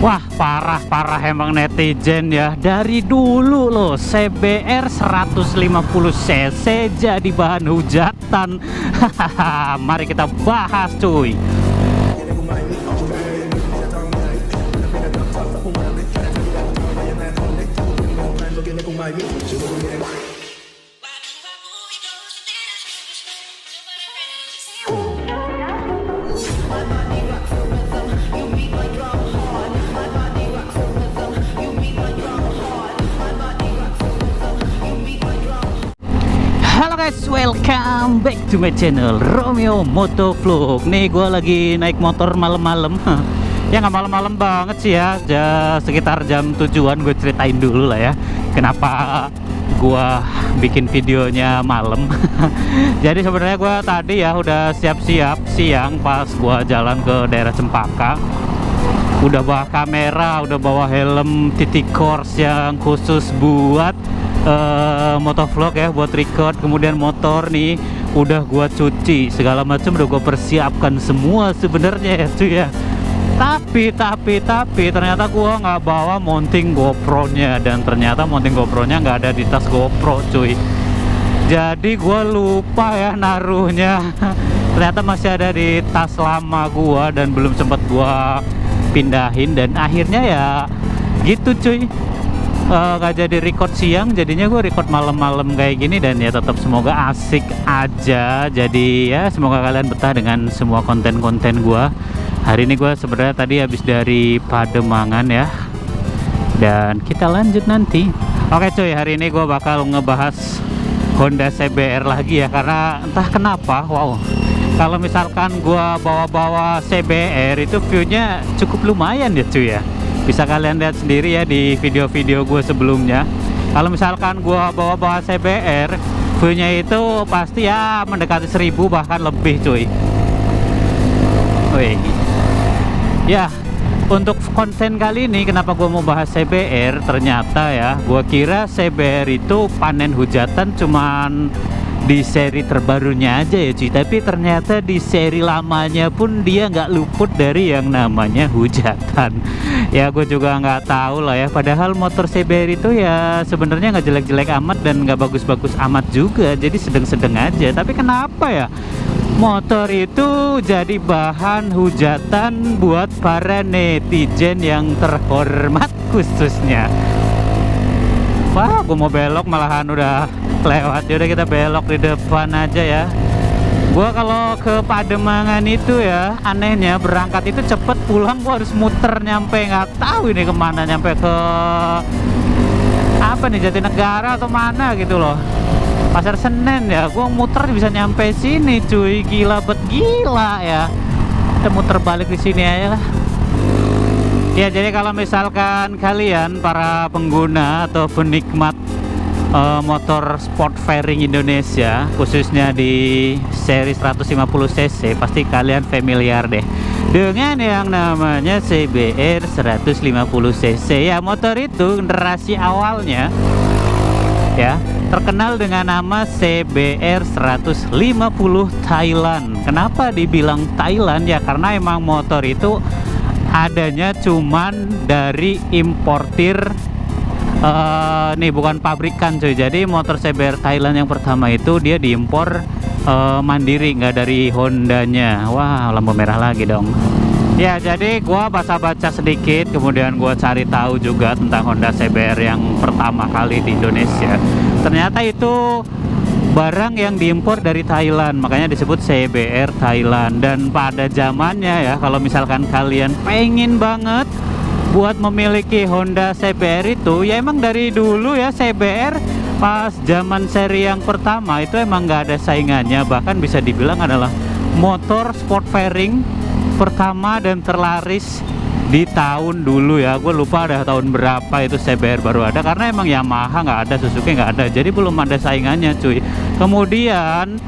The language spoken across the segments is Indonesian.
Wah, parah emang netizen ya. Dari dulu loh CBR 150 cc jadi bahan hujatan. Mari kita bahas cuy. Halo guys, welcome back to my channel Romeo Motovlog. Nih gue lagi naik motor malam-malam. Ya nggak malam-malam banget sih ya, sekitar jam 7-an. Gue ceritain dulu lah ya kenapa gue bikin videonya malam. Jadi sebenarnya gue tadi ya udah siap-siap siang pas gue jalan ke daerah Cempaka. Udah bawa kamera, udah bawa helm titik course yang khusus buat motovlog ya, buat record. Kemudian motor nih udah gua cuci segala macam, udah gua persiapkan semua sebenarnya ya cuy ya. Tapi ternyata gua nggak bawa mounting GoPro-nya, dan ternyata mounting GoPro-nya nggak ada di tas GoPro cuy. Jadi gua lupa ya naruhnya. Ternyata masih ada di tas lama gua dan belum sempat gua pindahin, dan akhirnya ya gitu cuy. Gak jadi record siang, jadinya gue record malam-malam kayak gini. Dan ya tetap semoga asik aja. Jadi ya semoga kalian betah dengan semua konten-konten gue. Hari ini gue sebenarnya tadi habis dari Pademangan ya, dan kita lanjut nanti. Oke cuy, hari ini gue bakal ngebahas Honda CBR lagi ya, karena entah kenapa wow, kalau misalkan gue bawa-bawa CBR itu viewnya cukup lumayan ya cuy ya. Bisa kalian lihat sendiri ya di video-video gue sebelumnya. Kalau misalkan gue bawa-bawa CBR, view-nya itu pasti ya mendekati 1000 bahkan lebih cuy. Wih. Ya, untuk konten kali ini kenapa gue mau bahas CBR, ternyata ya gue kira CBR itu panen hujatan cuman di seri terbarunya aja ya cuy, tapi ternyata di seri lamanya pun dia nggak luput dari yang namanya hujatan. Ya gue juga nggak tahu lah ya, padahal motor CBR itu ya sebenarnya nggak jelek-jelek amat dan nggak bagus-bagus amat juga, jadi sedang-sedang aja. Tapi kenapa ya motor itu jadi bahan hujatan buat para netizen yang terhormat khususnya. Wah, gue mau belok malahan udah lewat. Yaudah kita belok di depan aja ya. Gua kalau ke Pademangan itu ya anehnya berangkat itu cepet, pulang gua harus muter nyampe nggak tahu ini kemana, nyampe ke apa nih, Jatinegara atau mana gitu loh, Pasar Senen ya. Gua muter bisa nyampe sini cuy, gila bet gila ya. Kita muter balik di sini aja lah. Ya jadi kalau misalkan kalian para pengguna atau penikmat motor sport fairing Indonesia, khususnya di seri 150 cc, pasti kalian familiar deh dengan yang namanya CBR 150 cc ya. Motor itu generasi awalnya ya terkenal dengan nama CBR 150 Thailand. Kenapa dibilang Thailand ya, karena emang motor itu adanya cuman dari importir, nih bukan pabrikan cuy. Jadi motor CBR Thailand yang pertama itu dia diimpor mandiri, nggak dari Hondanya. Wah, lampu merah lagi dong. Ya jadi gua baca-baca sedikit, kemudian gua cari tahu juga tentang Honda CBR yang pertama kali di Indonesia. Ternyata itu barang yang diimpor dari Thailand, makanya disebut CBR Thailand. Dan pada zamannya ya, kalau misalkan kalian pengen banget buat memiliki Honda CBR itu, ya emang dari dulu ya CBR pas zaman seri yang pertama itu emang nggak ada saingannya. Bahkan bisa dibilang adalah motor sport fairing pertama dan terlaris di tahun dulu ya. Gue lupa ada tahun berapa itu CBR baru ada, karena emang Yamaha nggak ada, Suzuki nggak ada, jadi belum ada saingannya cuy. Kemudian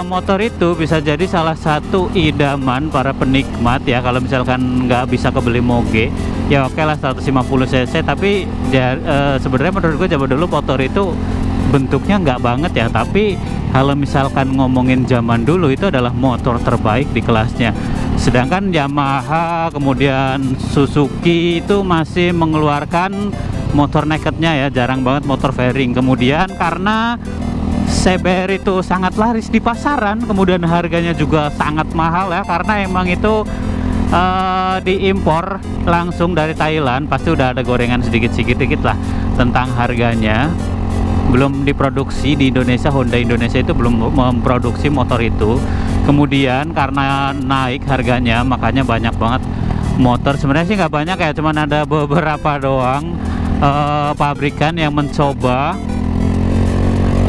motor itu bisa jadi salah satu idaman para penikmat ya. Kalau misalkan nggak bisa kebeli moge ya oke lah 150 cc, tapi ya, sebenarnya menurut gue zaman dulu motor itu bentuknya nggak banget ya, tapi kalau misalkan ngomongin zaman dulu itu adalah motor terbaik di kelasnya. Sedangkan Yamaha kemudian Suzuki itu masih mengeluarkan motor nakednya ya, jarang banget motor fairing. Kemudian karena CBR itu sangat laris di pasaran, kemudian harganya juga sangat mahal ya, karena emang itu diimpor langsung dari Thailand. Pasti udah ada gorengan sedikit-sedikit lah tentang harganya. Belum diproduksi di Indonesia, Honda Indonesia itu belum memproduksi motor itu. Kemudian karena naik harganya, makanya banyak banget motor. Sebenarnya sih nggak banyak ya, cuman ada beberapa doang pabrikan yang mencoba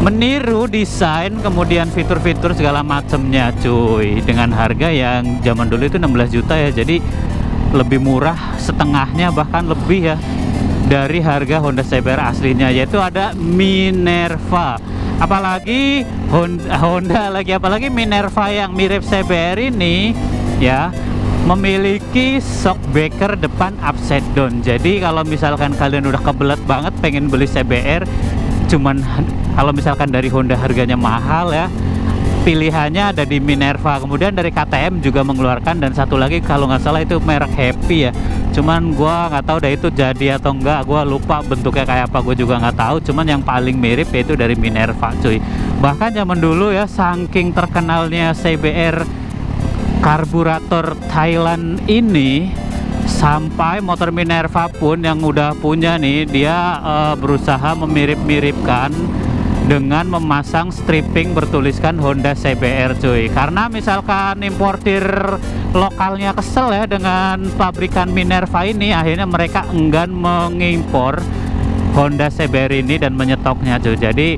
meniru desain kemudian fitur-fitur segala macemnya cuy, dengan harga yang zaman dulu itu 16 juta ya, jadi lebih murah setengahnya bahkan lebih ya dari harga Honda CBR aslinya, yaitu ada Minerva. Apalagi apalagi Minerva yang mirip CBR ini ya, memiliki shockbreaker depan upside down. Jadi kalau misalkan kalian udah kebelet banget pengen beli CBR, cuman kalau misalkan dari Honda harganya mahal ya, pilihannya ada di Minerva. Kemudian dari KTM juga mengeluarkan, dan satu lagi kalau nggak salah itu merek Happy ya, cuman gua nggak tahu deh itu jadi atau enggak, gua lupa bentuknya kayak apa, gua juga nggak tahu. Cuman yang paling mirip yaitu dari Minerva cuy. Bahkan zaman dulu ya, saking terkenalnya CBR karburator Thailand ini, sampai motor Minerva pun yang udah punya nih, dia berusaha memirip-miripkan dengan memasang stripping bertuliskan Honda CBR cuy. Karena misalkan importir lokalnya kesel ya dengan pabrikan Minerva ini, akhirnya mereka enggan mengimpor Honda CBR ini dan menyetoknya cuy. Jadi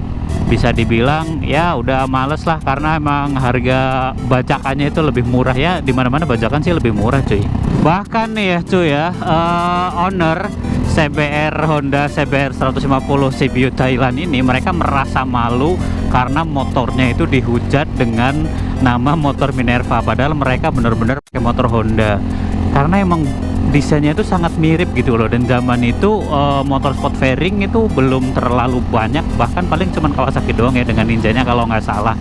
bisa dibilang ya udah males lah, karena emang harga bajakannya itu lebih murah ya, dimana-mana bajakan sih lebih murah cuy. Bahkan nih ya cuy ya, owner CBR Honda CBR 150 CBU Thailand ini, mereka merasa malu karena motornya itu dihujat dengan nama motor Minerva, padahal mereka bener-bener pakai motor Honda. Karena emang desainnya itu sangat mirip gitu loh, dan zaman itu motor sport fairing itu belum terlalu banyak, bahkan paling cuman Kawasaki doang ya dengan Ninjanya kalau nggak salah,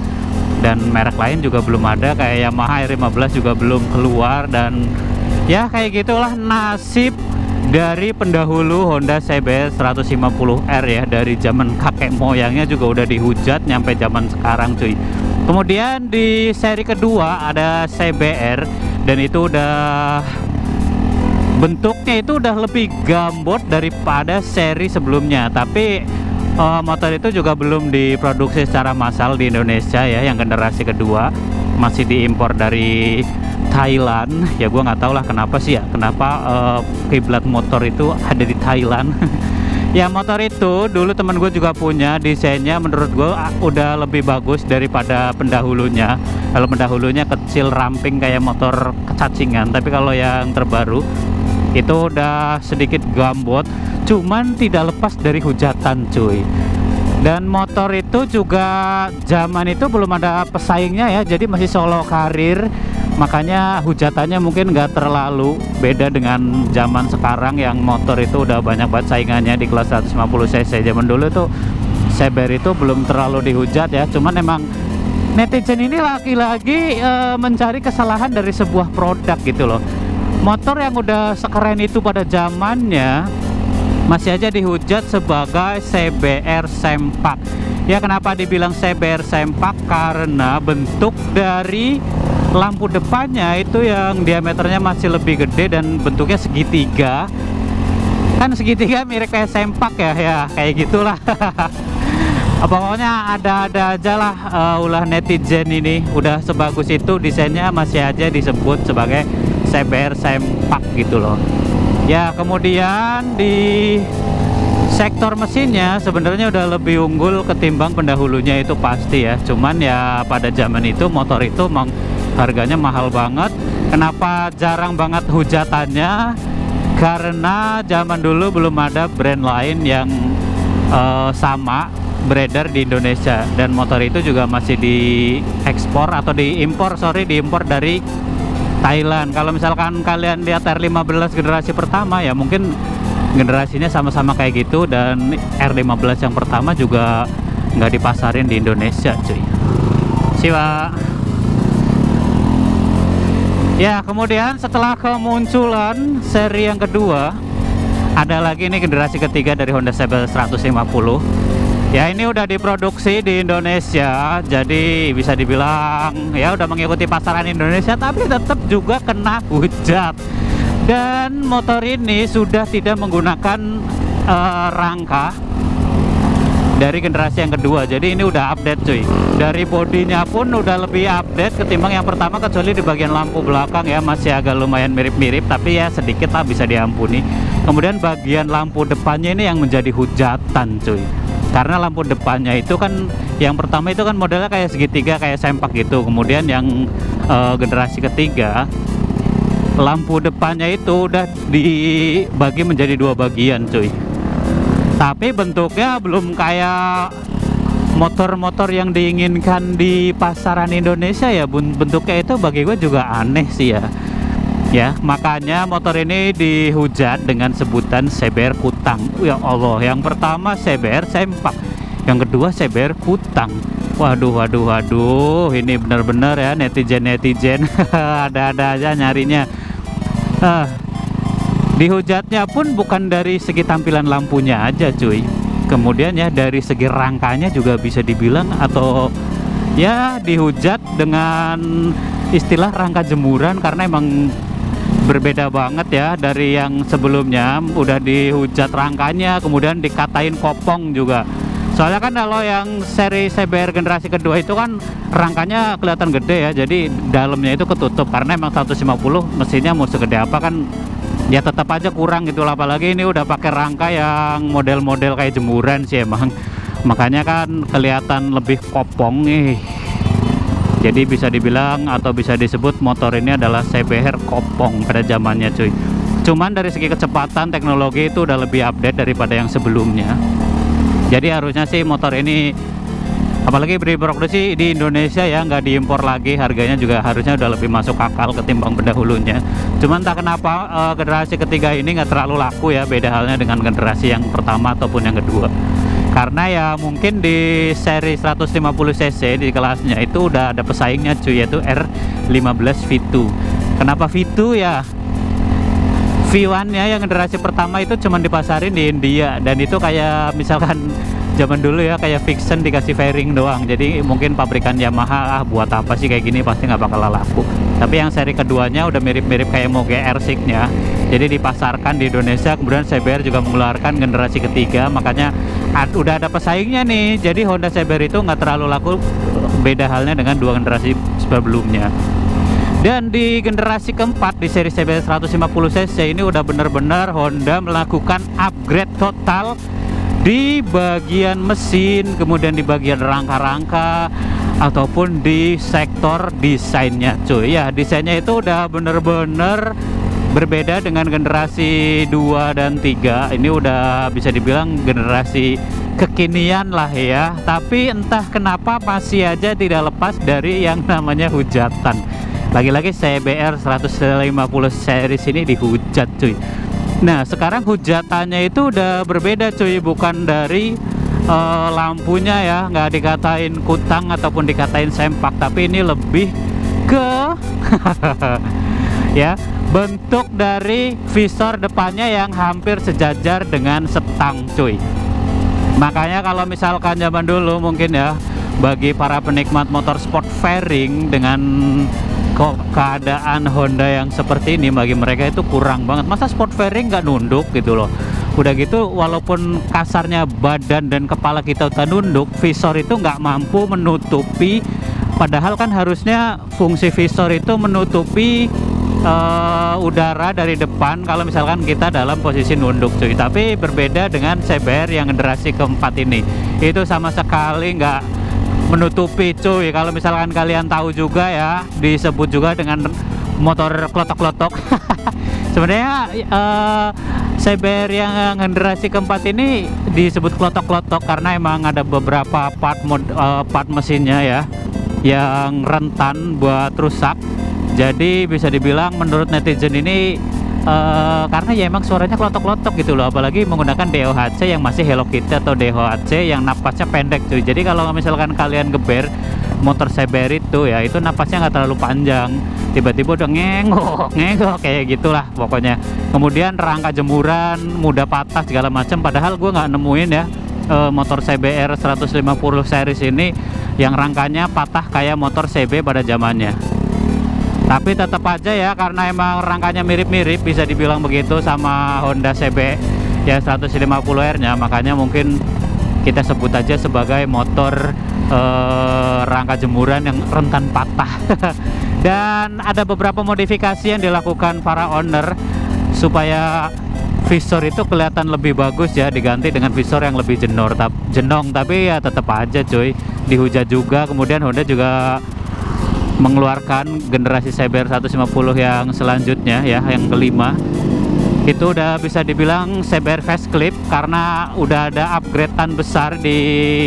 dan merek lain juga belum ada, kayak Yamaha R15 juga belum keluar. Dan ya kayak gitulah nasib dari pendahulu Honda CBR 150R ya, dari zaman kakek moyangnya juga udah dihujat nyampe zaman sekarang cuy. Kemudian di seri kedua ada CBR, dan itu udah bentuknya itu udah lebih gambot daripada seri sebelumnya, tapi motor itu juga belum diproduksi secara massal di Indonesia ya. Yang generasi kedua masih diimpor dari Thailand ya. Gua nggak tahu lah kenapa sih ya, kenapa kiblat motor itu ada di Thailand. Ya motor itu dulu temen gue juga punya, desainnya menurut gue udah lebih bagus daripada pendahulunya. Kalau pendahulunya kecil ramping kayak motor kecacingan, tapi kalau yang terbaru itu udah sedikit gambot, cuman tidak lepas dari hujatan cuy. Dan motor itu juga zaman itu belum ada pesaingnya ya, jadi masih solo karir, makanya hujatannya mungkin nggak terlalu beda dengan zaman sekarang yang motor itu udah banyak banget saingannya di kelas 150 cc. Zaman dulu tuh CBR itu belum terlalu dihujat ya, cuman emang netizen ini lagi-lagi mencari kesalahan dari sebuah produk gitu loh. Motor yang udah sekeren itu pada zamannya masih aja dihujat sebagai CBR sempak. Ya kenapa dibilang CBR sempak? Karena bentuk dari lampu depannya itu yang diameternya masih lebih gede dan bentuknya segitiga. Kan segitiga mirip kayak sempak ya kayak gitulah. Pokoknya ada-ada aja lah ulah netizen ini. Udah sebagus itu desainnya masih aja disebut sebagai CBR sempak gitu loh. Ya kemudian di sektor mesinnya sebenarnya udah lebih unggul ketimbang pendahulunya itu pasti ya. Cuman ya pada zaman itu motor itu emang harganya mahal banget. Kenapa jarang banget hujatannya? Karena zaman dulu belum ada brand lain yang sama beredar di Indonesia, dan motor itu juga masih diekspor atau diimpor dari Thailand. Kalau misalkan kalian lihat R15 generasi pertama ya mungkin generasinya sama-sama kayak gitu, dan R15 yang pertama juga nggak dipasarin di Indonesia cuy. Siwa. Ya, kemudian setelah kemunculan seri yang kedua, ada lagi ini generasi ketiga dari Honda CBR 150. Ya, ini udah diproduksi di Indonesia, jadi bisa dibilang ya udah mengikuti pasaran Indonesia, tapi tetap juga kena hujat. Dan motor ini sudah tidak menggunakan rangka dari generasi yang kedua, jadi ini udah update cuy. Dari bodinya pun udah lebih update ketimbang yang pertama, kecuali di bagian lampu belakang ya masih agak lumayan mirip-mirip, tapi ya sedikit lah bisa diampuni. Kemudian bagian lampu depannya ini yang menjadi hujatan cuy, karena lampu depannya itu kan yang pertama itu kan modelnya kayak segitiga, kayak sempak gitu. Kemudian yang generasi ketiga, lampu depannya itu udah dibagi menjadi dua bagian cuy, tapi bentuknya belum kayak motor-motor yang diinginkan di pasaran Indonesia ya. Bentuknya itu bagi gue juga aneh sih ya. Ya, makanya motor ini dihujat dengan sebutan CBR kutang. Ya Allah, yang pertama CBR sempak, yang kedua CBR kutang. Waduh, waduh, waduh, ini benar-benar ya netizen ada-ada aja nyarinya. Dihujatnya pun bukan dari segi tampilan lampunya aja cuy, kemudian ya dari segi rangkanya juga bisa dibilang, atau ya dihujat dengan istilah rangka jemuran, karena emang berbeda banget ya dari yang sebelumnya. Udah dihujat rangkanya, kemudian dikatain kopong juga. Soalnya kan kalau yang seri CBR generasi kedua itu kan rangkanya kelihatan gede ya, jadi dalamnya itu ketutup, karena emang 150 mesinnya mau segede apa kan ya tetap aja kurang gitu lah. Apalagi ini udah pakai rangka yang model-model kayak jemuran sih emang, makanya kan kelihatan lebih kopong nih. Jadi bisa dibilang atau bisa disebut motor ini adalah CBR kopong pada zamannya cuy. Cuman dari segi kecepatan teknologi itu udah lebih update daripada yang sebelumnya. Jadi harusnya sih motor ini, apalagi diproduksi di Indonesia ya, nggak diimpor lagi, harganya juga harusnya udah lebih masuk akal ketimbang pendahulunya. Cuman tak kenapa generasi ketiga ini nggak terlalu laku ya, beda halnya dengan generasi yang pertama ataupun yang kedua. Karena ya mungkin di seri 150cc di kelasnya itu udah ada pesaingnya cuy, yaitu R15 V2. Kenapa V2 ya? V1 nya yang generasi pertama itu cuma dipasarin di India, dan itu kayak misalkan zaman dulu ya kayak Vixen dikasih fairing doang. Jadi mungkin pabrikan Yamaha buat apa sih kayak gini, pasti nggak bakal laku. Tapi yang seri keduanya udah mirip-mirip kayak Moge R6 nya, jadi dipasarkan di Indonesia. Kemudian CBR juga mengeluarkan generasi ketiga, makanya udah ada pesaingnya nih. Jadi Honda CBR itu nggak terlalu laku, beda halnya dengan dua generasi sebelumnya. Dan di generasi keempat di seri CBR 150cc ini udah bener-bener Honda melakukan upgrade total di bagian mesin, kemudian di bagian rangka-rangka, ataupun di sektor desainnya cuy. Ya, desainnya itu udah bener-bener berbeda dengan generasi 2 dan 3. Ini udah bisa dibilang generasi kekinian lah ya. Tapi entah kenapa masih aja tidak lepas dari yang namanya hujatan. Lagi-lagi CBR 150 series ini dihujat cuy. Nah, sekarang hujatannya itu udah berbeda cuy, bukan dari lampunya ya, nggak dikatain kutang ataupun dikatain sempak, tapi ini lebih ke ya bentuk dari visor depannya yang hampir sejajar dengan setang cuy. Makanya kalau misalkan zaman dulu mungkin ya, bagi para penikmat motor sport fairing dengan keadaan Honda yang seperti ini, bagi mereka itu kurang banget. Masa sport fairing nggak nunduk gitu loh. Udah gitu, walaupun kasarnya badan dan kepala kita udah nunduk, visor itu nggak mampu menutupi. Padahal kan harusnya fungsi visor itu menutupi udara dari depan kalau misalkan kita dalam posisi nunduk cuy. Tapi berbeda dengan CBR yang generasi keempat ini, itu sama sekali nggak menutupi cuy. Kalau misalkan kalian tahu juga ya, disebut juga dengan motor klotok-klotok. Sebenarnya CBR yang generasi keempat ini disebut klotok-klotok karena emang ada beberapa part mesinnya ya yang rentan buat rusak. Jadi bisa dibilang menurut netizen ini karena ya emang suaranya klotok-klotok gitu loh, apalagi menggunakan DOHC yang masih Hello Kitty atau DOHC yang napasnya pendek cuy. Jadi kalau misalkan kalian geber motor CBR itu ya, itu napasnya nggak terlalu panjang, tiba-tiba udah ngengok kayak gitulah pokoknya. Kemudian rangka jemuran, mudah patah segala macam, padahal gue nggak nemuin ya motor CBR 150 series ini yang rangkanya patah kayak motor CB pada zamannya. Tapi tetap aja ya, karena emang rangkanya mirip-mirip bisa dibilang begitu sama Honda CB ya 150R nya, makanya mungkin kita sebut aja sebagai motor rangka jemuran yang rentan patah. Dan ada beberapa modifikasi yang dilakukan para owner supaya visor itu kelihatan lebih bagus ya, diganti dengan visor yang lebih jenong, tapi ya tetap aja cuy, dihujat juga. Kemudian Honda juga mengeluarkan generasi CBR 150 yang selanjutnya ya, yang kelima. Itu udah bisa dibilang CBR facelift karena udah ada upgradean besar di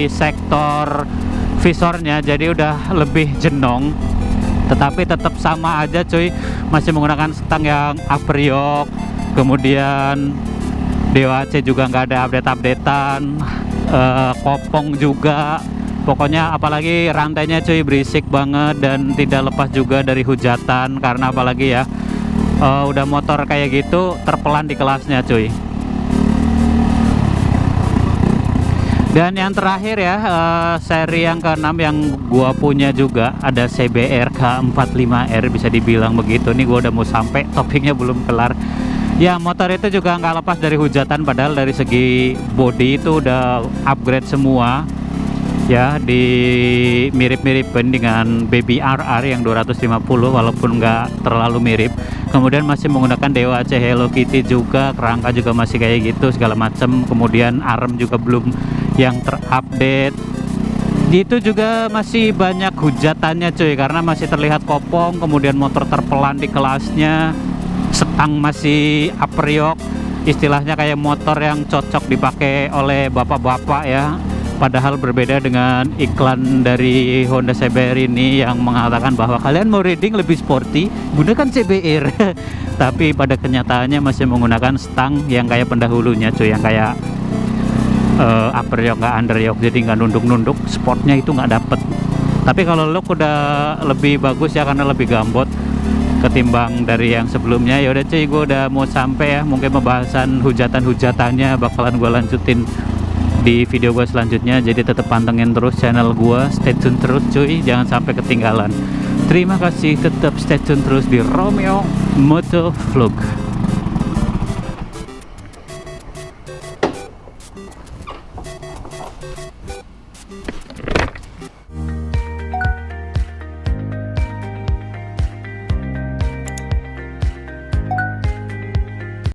sektor visornya, jadi udah lebih jenong. Tetapi tetap sama aja cuy, masih menggunakan stang yang Apriok. Kemudian DOAC juga nggak ada update-updatean, kopong juga. Pokoknya apalagi rantainya cuy berisik banget dan tidak lepas juga dari hujatan, karena apalagi ya udah motor kayak gitu terpelan di kelasnya cuy. Dan yang terakhir ya, seri yang ke-6 yang gua punya juga ada CBR K45R, bisa dibilang begitu. Nih gua udah mau sampai, topiknya belum kelar. Ya, motor itu juga nggak lepas dari hujatan, padahal dari segi body itu udah upgrade semua ya, di mirip-miripin dengan Baby RR yang 250 walaupun nggak terlalu mirip. Kemudian masih menggunakan DOAC Hello Kitty juga, kerangka juga masih kayak gitu segala macam. Kemudian arm juga belum yang terupdate. Itu juga masih banyak hujatannya cuy, karena masih terlihat kopong, kemudian motor terpelan di kelasnya. Stang masih Apriok, istilahnya kayak motor yang cocok dipakai oleh bapak-bapak ya. Padahal berbeda dengan iklan dari Honda CBR ini yang mengatakan bahwa kalian mau riding lebih sporty, gunakan CBR. Tapi pada kenyataannya masih menggunakan stang yang kayak pendahulunya cuy, yang kayak Apriok nggak underyoke, jadi nggak nunduk-nunduk, sportnya itu nggak dapet. Tapi kalau look udah lebih bagus ya, karena lebih gambot ketimbang dari yang sebelumnya. Ya udah cuy, gue udah mau sampai ya, mungkin pembahasan hujatan-hujatannya bakalan gue lanjutin di video gue selanjutnya. Jadi tetap pantengin terus channel gue, stay tune terus cuy, jangan sampai ketinggalan. Terima kasih, tetap stay tune terus di Romeo Motovlog.